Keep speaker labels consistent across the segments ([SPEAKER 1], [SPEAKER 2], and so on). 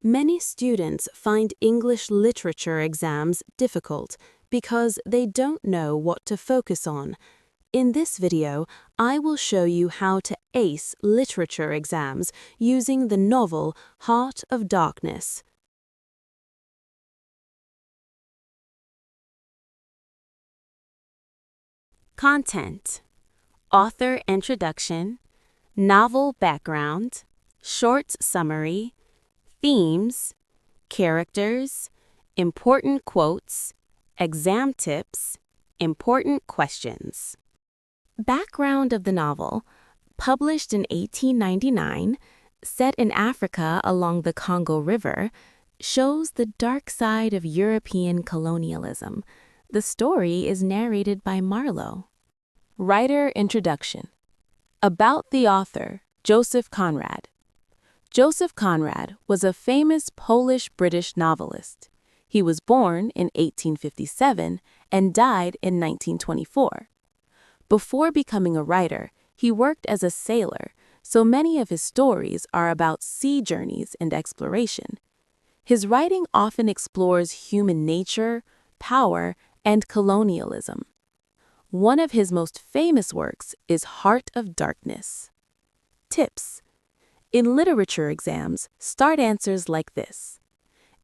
[SPEAKER 1] Many students find English literature exams difficult because they don't know what to focus on. In this video, I will show you how to ace literature exams using the novel Heart of Darkness. Content: Author introduction, novel background, short summary, themes, characters, important quotes, exam tips, important questions. Background of the novel: published in 1899, set in Africa along the Congo River, shows the dark side of European colonialism. The story is narrated by Marlowe. Writer introduction. About the author, Joseph Conrad. Joseph Conrad was a famous Polish-British novelist. He was born in 1857 and died in 1924. Before becoming a writer, he worked as a sailor, so many of his stories are about sea journeys and exploration. His writing often explores human nature, power, and colonialism. One of his most famous works is Heart of Darkness. Tips: in literature exams, start answers like this.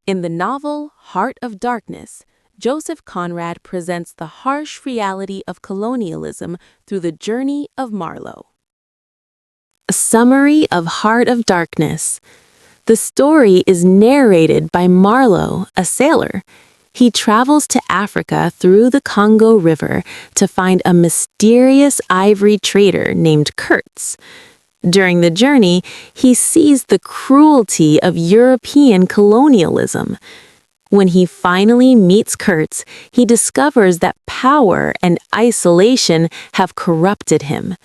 [SPEAKER 1] In the novel Heart of Darkness, Joseph Conrad presents the harsh reality of colonialism through the journey of Marlowe. A summary of Heart of Darkness. The story is narrated by Marlowe, a sailor. He travels to Africa through the Congo River to find a mysterious ivory trader named Kurtz. During the journey, he sees the cruelty of European colonialism. When he finally meets Kurtz, he discovers that power and isolation have corrupted him.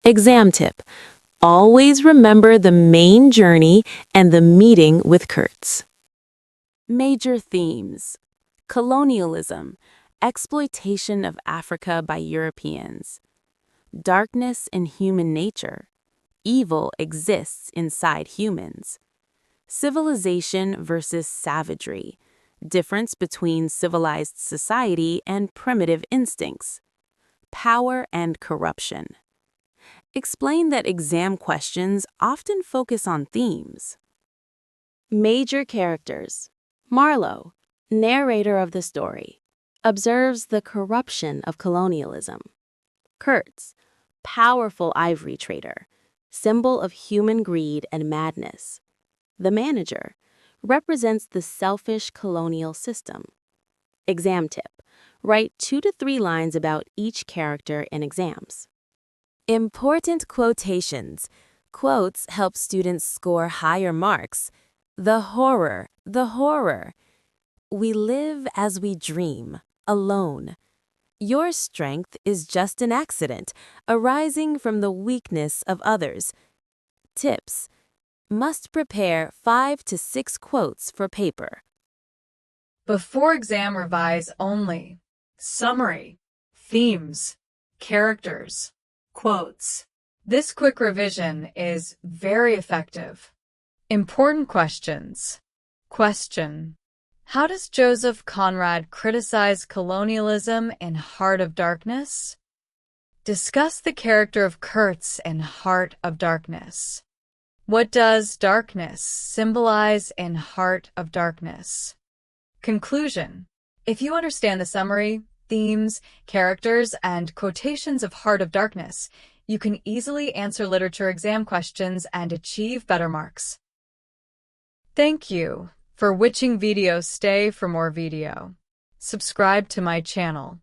[SPEAKER 1] Exam tip: always remember the main journey and the meeting with Kurtz. Major themes: colonialism, exploitation of Africa by Europeans. Darkness in human nature. Evil exists inside humans. Civilization versus savagery. Difference between civilized society and primitive instincts. Power and corruption. Explain that exam questions often focus on themes. Major characters. Marlowe, narrator of the story, observes the corruption of colonialism. Kurtz, powerful ivory trader, symbol of human greed and madness. The manager, represents the selfish colonial system. Exam tip: write 2 to 3 lines about each character in exams. Important quotations. Quotes help students score higher marks. The horror, the horror. We live as we dream, alone. Your strength is just an accident, arising from the weakness of others. Tips: must prepare 5 to 6 quotes for paper.
[SPEAKER 2] Before exam, revise only. Summary, themes, characters, quotes. This quick revision is very effective. Important questions. Question: how does Joseph Conrad criticize colonialism in Heart of Darkness? Discuss the character of Kurtz in Heart of Darkness. What does darkness symbolize in Heart of Darkness? Conclusion: if you understand the summary, themes, characters, and quotations of Heart of Darkness, you can easily answer literature exam questions and achieve better marks. Thank you for watching video. Stay for more video. Subscribe to my channel.